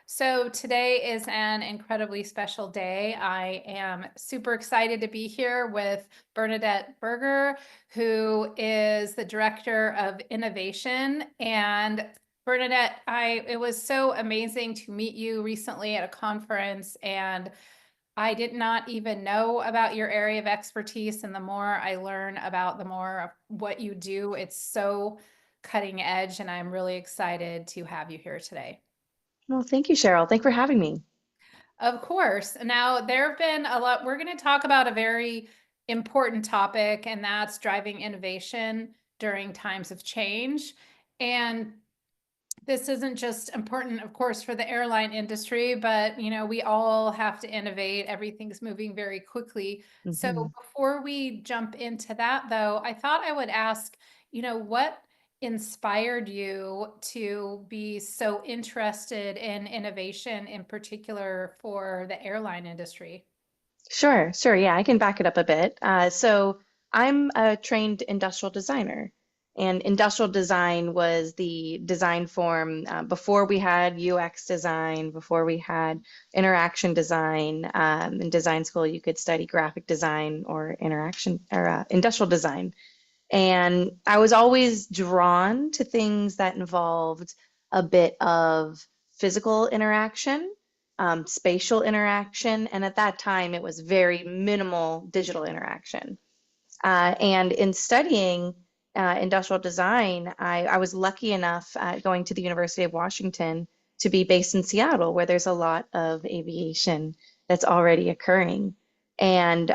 So today is an incredibly special day. I am super excited to be here with Bernadette Berger, who is the Director of Innovation. And Bernadette, it was so amazing to meet you recently at a conference, and I did not even know about your area of expertise. And the more I learn about the more of what you do, it's so cutting edge, and I'm really excited to have you here today. Well, thank you, Sheryl. Thanks for having me. Of course. Now, there have been a lot, we're going to talk about a very important topic, and that's driving innovation during times of change. And this isn't just important, of course, for the airline industry, but we all have to innovate. Everything's moving very quickly. So hmm before we jump into that, though, I thought I would ask, what inspired you to be so interested in innovation, in particular for the airline industry? Sure. Yeah, I can back it up a bit. So I'm a trained industrial designer, and industrial design was the design form before we had UX design, before we had interaction design. In design school, you could study graphic design or interaction or industrial design. And I was always drawn to things that involved a bit of physical interaction, spatial interaction, and at that time it was very minimal digital interaction. And in studying industrial design, I was lucky enough going to the University of Washington to be based in Seattle, where there's a lot of aviation that's already occurring. And,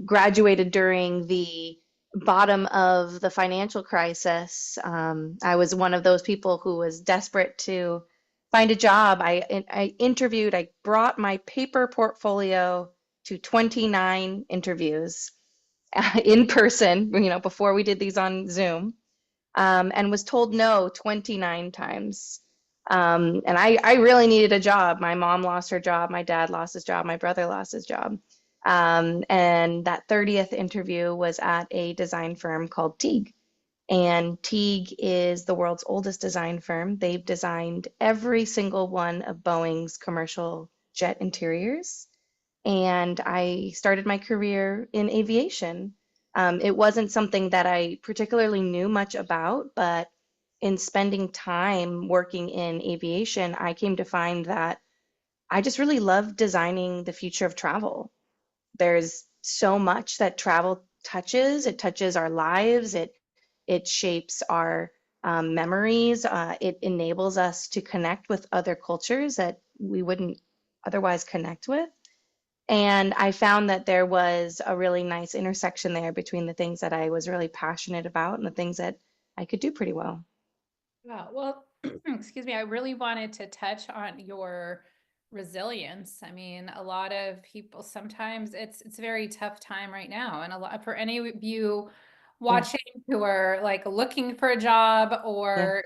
graduated during the bottom of the financial crisis. I was one of those people who was desperate to find a job. I interviewed, I brought my paper portfolio to 29 interviews in person, before we did these on Zoom, and was told no 29 times. And I really needed a job. My mom lost her job, my dad lost his job, my brother lost his job. And that 30th interview was at a design firm called Teague. And Teague is the world's oldest design firm. They've designed every single one of Boeing's commercial jet interiors, and I started my career in aviation. It wasn't something that I particularly knew much about, but in spending time working in aviation, I came to find that I just really love designing the future of travel. There's so much that travel touches. It touches our lives. It shapes our memories. It enables us to connect with other cultures that we wouldn't otherwise connect with. And I found that there was a really nice intersection there between the things that I was really passionate about and the things that I could do pretty well. Wow. Well, excuse me, I really wanted to touch on your resilience. I mean, a lot of people sometimes it's a very tough time right now. And a lot for any of you Yeah, watching who are like looking for a job yeah. or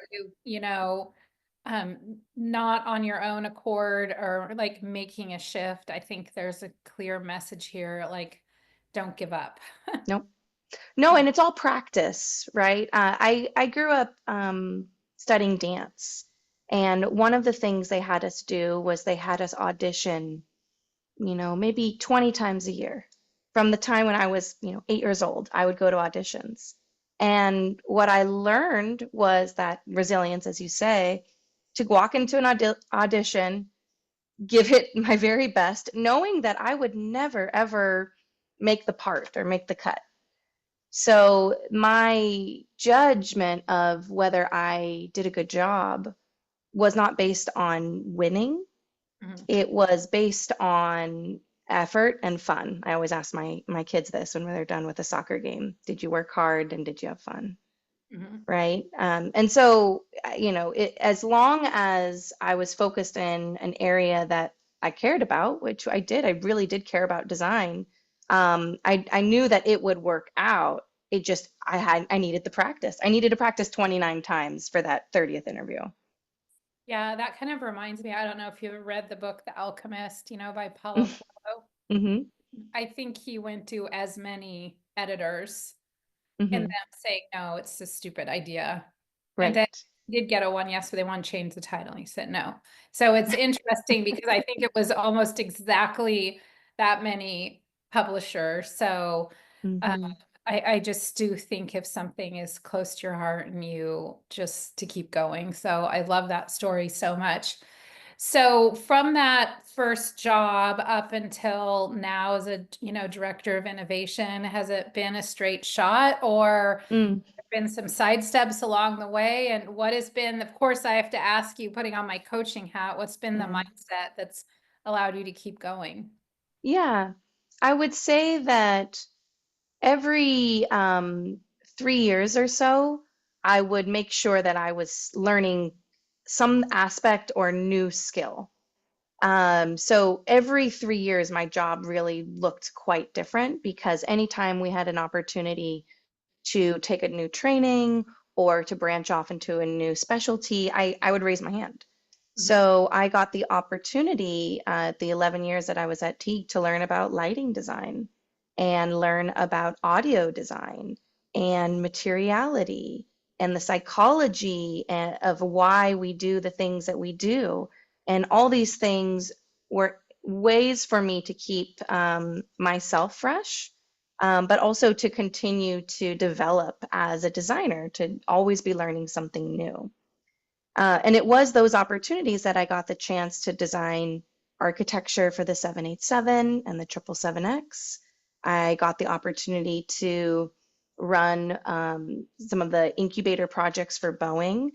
not on your own accord or like making a shift. I think there's a clear message here, like don't give up. Nope. No, and it's all practice, right? I grew up studying dance, and one of the things they had us do was they had us audition, maybe 20 times a year. From the time when I was, 8 years old, I would go to auditions. And what I learned was that resilience, as you say, to walk into an audition, give it my very best, knowing that I would never, ever make the part or make the cut. So my judgment of whether I did a good job was not based on winning. Mhm. It was based on effort and fun. I always ask my kids this when they're done with a soccer game. Did you work hard and did you have fun? Mhm. Right? And so, as long as I was focused in an area that I cared about, which I did, I really did care about design. I knew that it would work out. It just, I needed the practice. I needed to practice 29 times for that 30th interview. Yeah, that kind of reminds me. I don't know if you read the book The Alchemist, by Paulo Coelho. hmm I think he went to as many editors and hmm them saying, no, it's a stupid idea. And then Right. did get a one yes, but they want to change the title. And he said no. So it's interesting because I think it was almost exactly that many publishers. So uh, Hmm. I just do think if something is close to your heart and you just to keep going. So I love that story so much. So from that first job up until now as a, director of innovation, has it been a straight shot or Mm, been some side steps along the way? And what has been, of course, I have to ask you, putting on my coaching hat, what's been the yeah. mindset that's allowed you to keep going? Yeah. I would say that every 3 years or so, I would make sure that I was learning some aspect or new skill. So every 3 years, my job really looked quite different because anytime we had an opportunity to take a new training or to branch off into a new specialty, I would raise my hand. Mhm. So I got the opportunity the 11 years that I was at Teague to learn about lighting design and learn about audio design and materiality and the psychology of why we do the things that we do. And all these things were ways for me to keep myself fresh, but also to continue to develop as a designer, to always be learning something new. And it was those opportunities that I got the chance to design architecture for the 787 and the 777X. I got the opportunity to run some of the incubator projects for Boeing,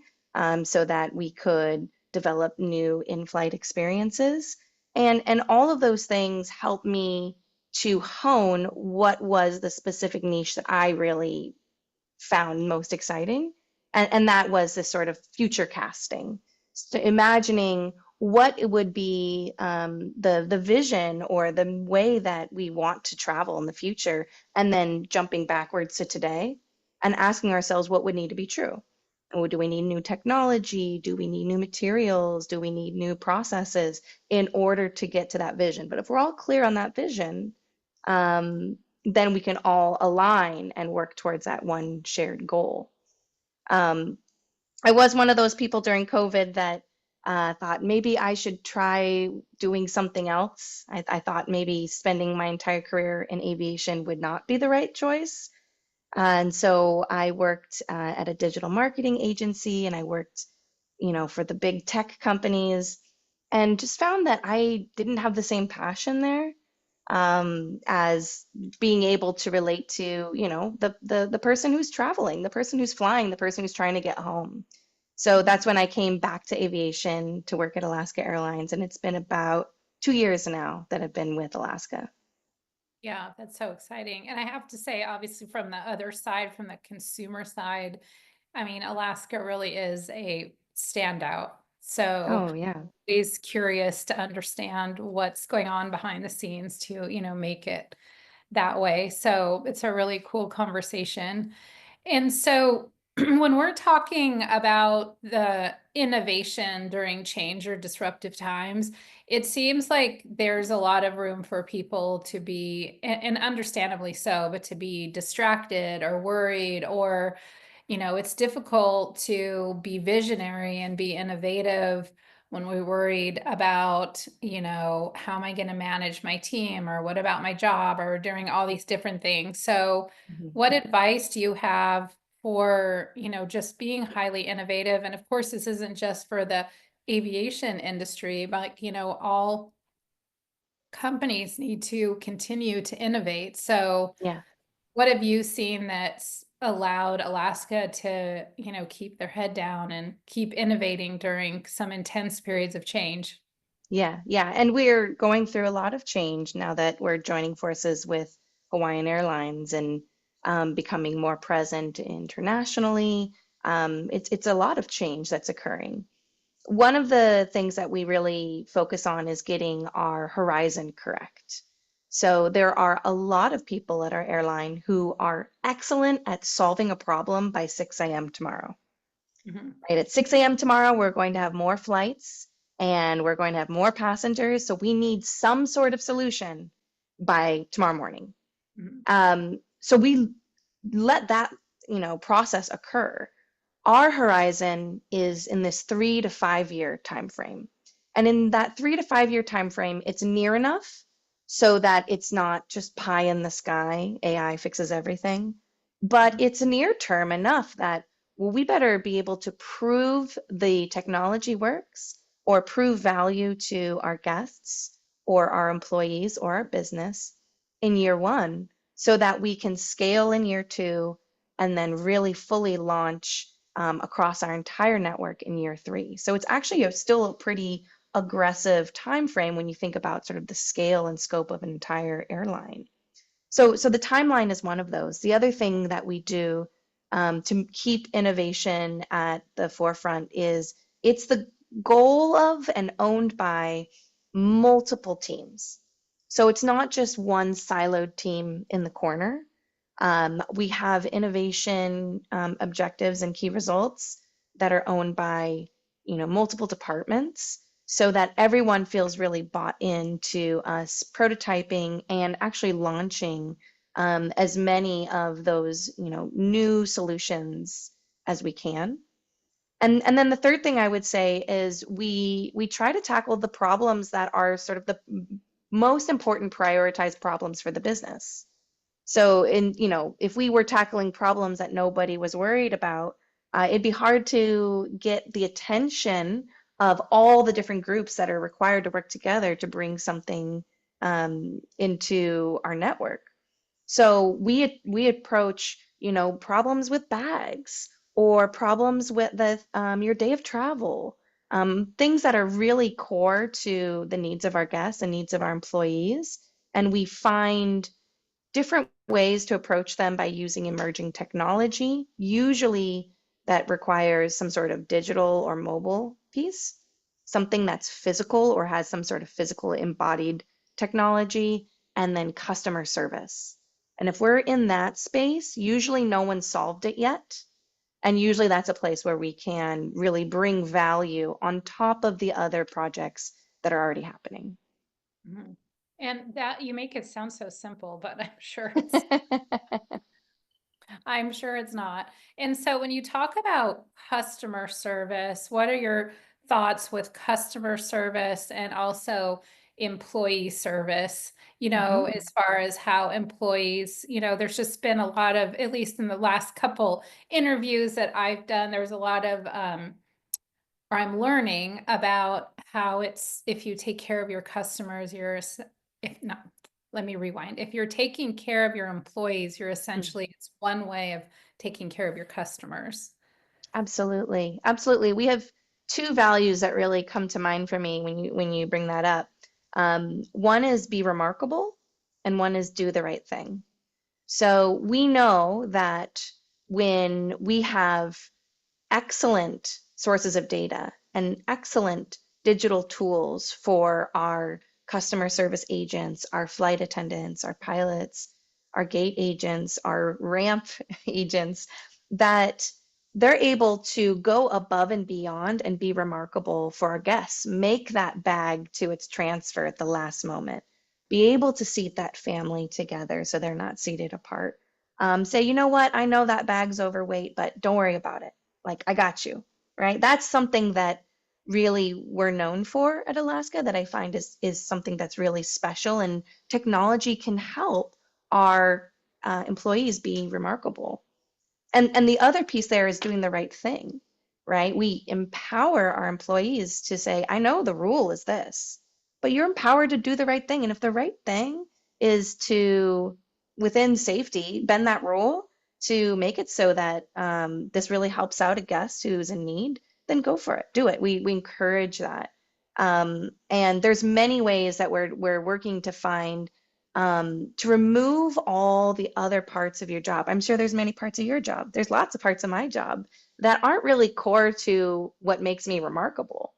so that we could develop new in-flight experiences. And all of those things helped me to hone what was the specific niche that I really found most exciting. And that was this sort of future casting. So imagining what it would be, the vision or the way that we want to travel in the future, and then jumping backwards to today and asking ourselves what would need to be true. Oh, do we need new technology? Do we need new materials? Do we need new processes in order to get to that vision? But if we're all clear on that vision, then we can all align and work towards that one shared goal. Um, I was one of those people during COVID that thought maybe I should try doing something else. I thought maybe spending my entire career in aviation would not be the right choice. And so I worked at a digital marketing agency and I worked, for the big tech companies and just found that I didn't have the same passion there, as being able to relate to, the person who's traveling, the person who's flying, the person who's trying to get home. So Mhm. that's when I came back to aviation to work at Alaska Airlines, and it's been about 2 years now that I've been with Alaska. Yeah, that's so exciting. And I have to say, obviously, from the other side, from the consumer side, I mean, Alaska really is a standout. So Oh, yeah. always curious to understand what's going on behind the scenes to, make it that way. So it's a really cool conversation. And so when we're talking about the innovation during change or disruptive times, it seems like there's a lot of room for people to be, and understandably so, but to be distracted or worried, or, it's difficult to be visionary and be innovative when we're worried about, how am I going to manage my team, or what about my job, or doing all these different things. So Mhm. what advice do you have for, just being highly innovative? And of course, this isn't just for the aviation industry, but, all companies need to continue to innovate. So Yeah. what have you seen that's allowed Alaska to, keep their head down and keep innovating during some intense periods of change? Yeah, yeah. And we're going through a lot of change now that we're joining forces with Hawaiian Airlines and becoming more present internationally. It's a lot of change that's occurring. One of the things that we really focus on is getting our horizon correct. So there are a lot of people at our airline who are excellent at solving a problem by 6 a.m. tomorrow. Mhm, Right, at 6 a.m. tomorrow, we're going to have more flights and we're going to have more passengers. So we need some sort of solution by tomorrow morning. mhm, So we let that, process occur. Our horizon is in this 3 to 5 year time frame. And in that 3 to 5 year time frame, it's near enough so that it's not just pie in the sky, AI fixes everything, but it's near term enough that, well, we better be able to prove the technology works or prove value to our guests or our employees or our business in year one so that we can scale in year two and then really fully launch across our entire network in year three. So it's actually still a pretty aggressive time frame when you think about sort of the scale and scope of an entire airline. So the timeline is one of those. The other thing that we do to keep innovation at the forefront is it's the goal of and owned by multiple teams. So it's not just one siloed team in the corner. We have innovation objectives and key results that are owned by, multiple departments so that everyone feels really bought into us prototyping and actually launching as many of those, new solutions as we can. And then the third thing I would say is we try to tackle the problems that are sort of the most important prioritized problems for the business. So if we were tackling problems that nobody was worried about, it'd be hard to get the attention of all the different groups that are required to work together to bring something into our network. So we approach, problems with bags or problems with your day of travel, things that are really core to the needs of our guests and needs of our employees, and we find different ways to approach them by using emerging technology, usually that requires some sort of digital or mobile piece, something that's physical or has some sort of physical embodied technology, and then customer service. And if we're in that space, usually no one solved it yet. And usually that's a place where we can really bring value on top of the other projects that are already happening. Mhm. And that you make it sound so simple, but I'm sure it's not. And so when you talk about customer service, what are your thoughts with customer service and also employee service? Mhm. As far as how employees, there's just been a lot of, at least in the last couple interviews that I've done, there's a lot of or I'm learning about how it's if you take care of your customers, if not, let me rewind. If you're taking care of your employees, you're essentially, it's one way of taking care of your customers. Absolutely. Absolutely. We have two values that really come to mind for me when you bring that up. One is be remarkable, and one is do the right thing. So we know that when we have excellent sources of data and excellent digital tools for our customer service agents, our flight attendants, our pilots, our gate agents, our ramp agents, that they're able to go above and beyond and be remarkable for our guests, make that bag to its transfer at the last moment, be able to seat that family together so they're not seated apart. Say, you know what, I know that bag's overweight, but don't worry about it. Like, I got you, right? That's something that really we're known for at Alaska that I find is something that's really special, and technology can help our employees be remarkable. And the other piece there is doing the right thing, right? We empower our employees to say, I know the rule is this, but you're empowered to do the right thing. And if the right thing is to, within safety, bend that rule to make it so that this really helps out a guest who's in need, then go for it. Do it. We encourage that. And there's many ways that we're working to find to remove all the other parts of your job. I'm sure there's many parts of your job. There's lots of parts of my job that aren't really core to what makes me remarkable.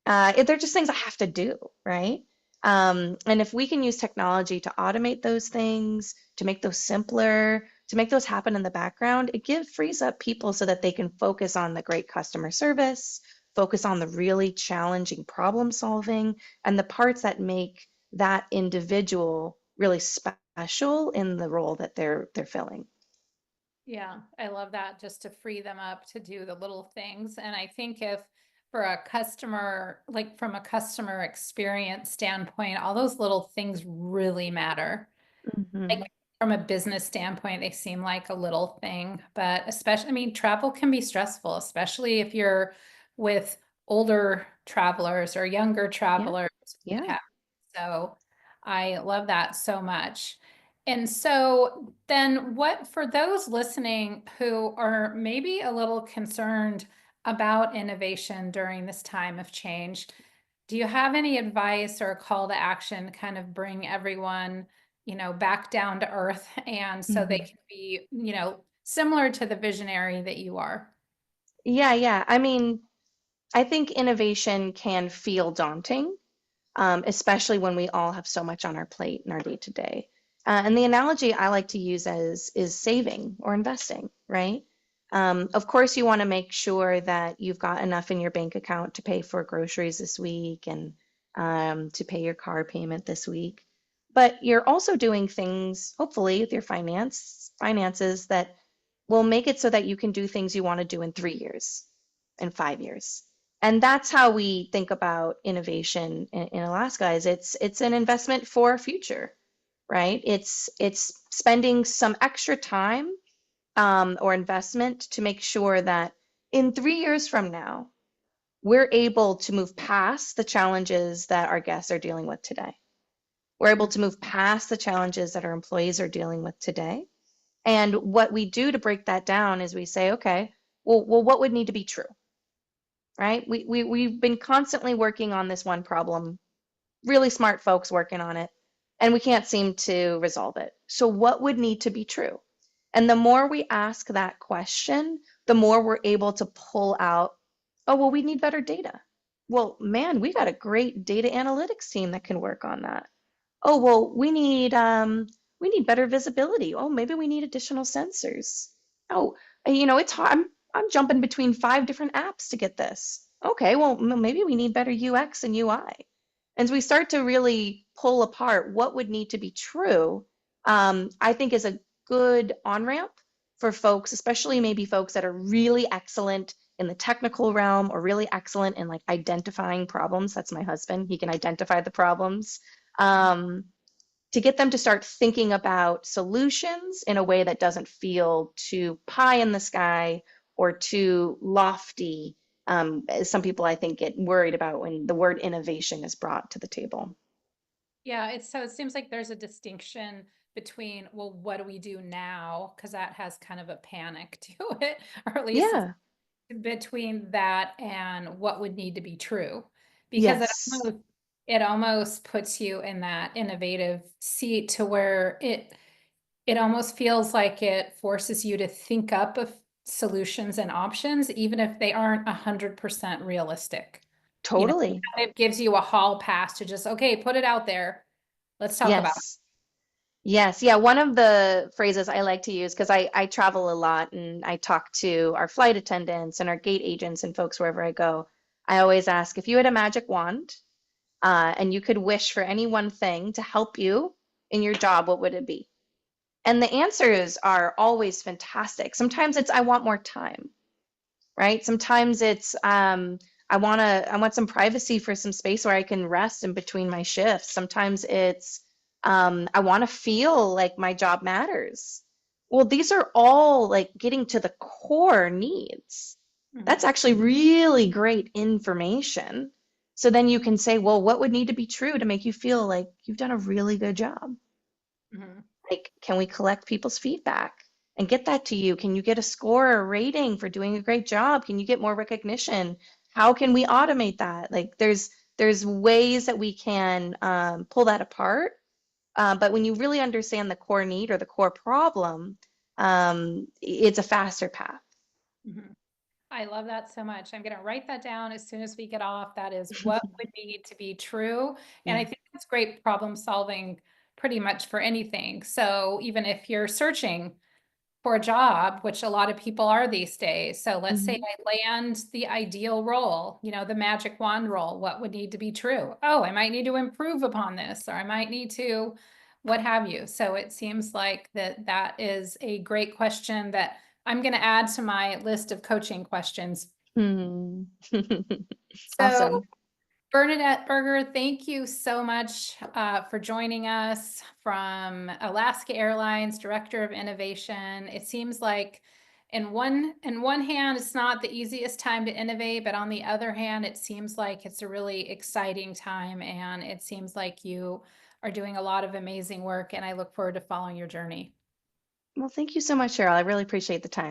They're just things I have to do, right? And if we can use technology to automate those things, to make those simpler, to make those happen in the background, frees up people so that they can focus on the great customer service, focus on the really challenging problem solving, and the parts that make that individual really special in the role that they're filling. Yeah, I love that, just to free them up to do the little things. And I think if for a customer, like from a customer experience standpoint, all those little things really matter. Like Hmm. from a business standpoint, they seem like a little thing, but especially, I mean, travel can be stressful, especially if you're with older travelers or younger Yeah, travelers. yeah. So I love that so much. And so then what, for those listening who are maybe a little concerned about innovation during this time of change, do you have any advice or a call to action to kind of bring everyone, back down to earth and so they Hmm. can be, similar to the visionary that you are? Yeah, yeah. I mean, I think innovation can feel daunting, especially when we all have so much on our plate in our day to day. And the analogy I like to use is saving or investing, right? Of course, you want to make sure that you've got enough in your bank account to pay for groceries this week and to pay your car payment this week. But you're also doing things, hopefully, with your finances that will make it so that you can do things you want to do in 3 years, in 5 years. And that's how we think about innovation in Alaska is it's an investment for our future, right? It's spending some extra time or investment to make sure that in 3 years from now, we're able to move past the challenges that our guests are dealing with today. We're able to move past the challenges that our employees are dealing with today. And what we do to break that down is we say, okay, well, what would need to be true, right? We've been constantly working on this one problem, really smart folks working on it, and we can't seem to resolve it. So, what would need to be true? And the more we ask that question, the more we're able to pull out, oh, well, we need better data. Well, man, we got a great data analytics team that can work on that. Oh, well, we need better visibility. Oh, maybe we need additional sensors. Oh, it's hard. I'm jumping between 5 different apps to get this. Okay, well, maybe we need better UX and UI. And so we start to really pull apart what would need to be true, I think is a good on-ramp for folks, especially maybe folks that are really excellent in the technical realm or really excellent in like identifying problems. That's my husband. He can identify the problems. Um, to get them to start thinking about solutions in a way that doesn't feel too pie in the sky or too lofty. As some people, I think, get worried about when the word innovation is brought to the table. Yeah, it seems like there's a distinction between, well, what do we do now? Because that has kind of a panic to it, or at least Yeah. between that and what would need to be true. Because Yes. it almost puts you in that innovative seat to where it almost feels like it forces you to think up of solutions and options, even if they aren't 100% realistic. You know, Totally. it gives you a hall pass to just, okay, put it out there. Let's talk about Yes. Yes. Yeah. One of the phrases I like to use, because I travel a lot and I talk to our flight attendants and our gate agents and folks wherever I go. I always ask if you had a magic wand and you could wish for any one thing to help you in your job, what would it be? And the answers are always fantastic. Sometimes it's I want more time, right? Sometimes it's I want some privacy for some space where I can rest in between my shifts. Sometimes it's I want to feel like my job matters. Well, these are all like getting to the core needs. it. That's Mhm, actually really great information. So then you can say, well, what would need to be true to make you feel like you've done a really good job? mhm, Like, can we collect people's feedback and get that to you? Can you get a score or a rating for doing a great job? Can you get more recognition? How can we automate that? Like, there's ways that we can pull that apart. But when you really understand the core need or the core problem, it's a faster path. mhm. I love that so much. I'm going to write that down as soon as we get off. That is what would need to be true. And I Yeah. think that's great problem solving pretty much for anything. So even if you're searching for a job, which a lot of people are these days. So let's say Hmm. I land the ideal role, the magic wand role, what would need to be true? Oh, I might need to improve upon this, or I might need to what have you. So it seems like that is a great question that I'm going to add to my list of coaching questions. Hmm. So Awesome. Bernadette Berger, thank you so much for joining us from Alaska Airlines, Director of Innovation. It seems like in one hand, it's not the easiest time to innovate, but on the other hand, it seems like it's a really exciting time, and it seems like you are doing a lot of amazing work, and I look forward to following your journey. Well, thank you so much, Cheryl. I really appreciate the time.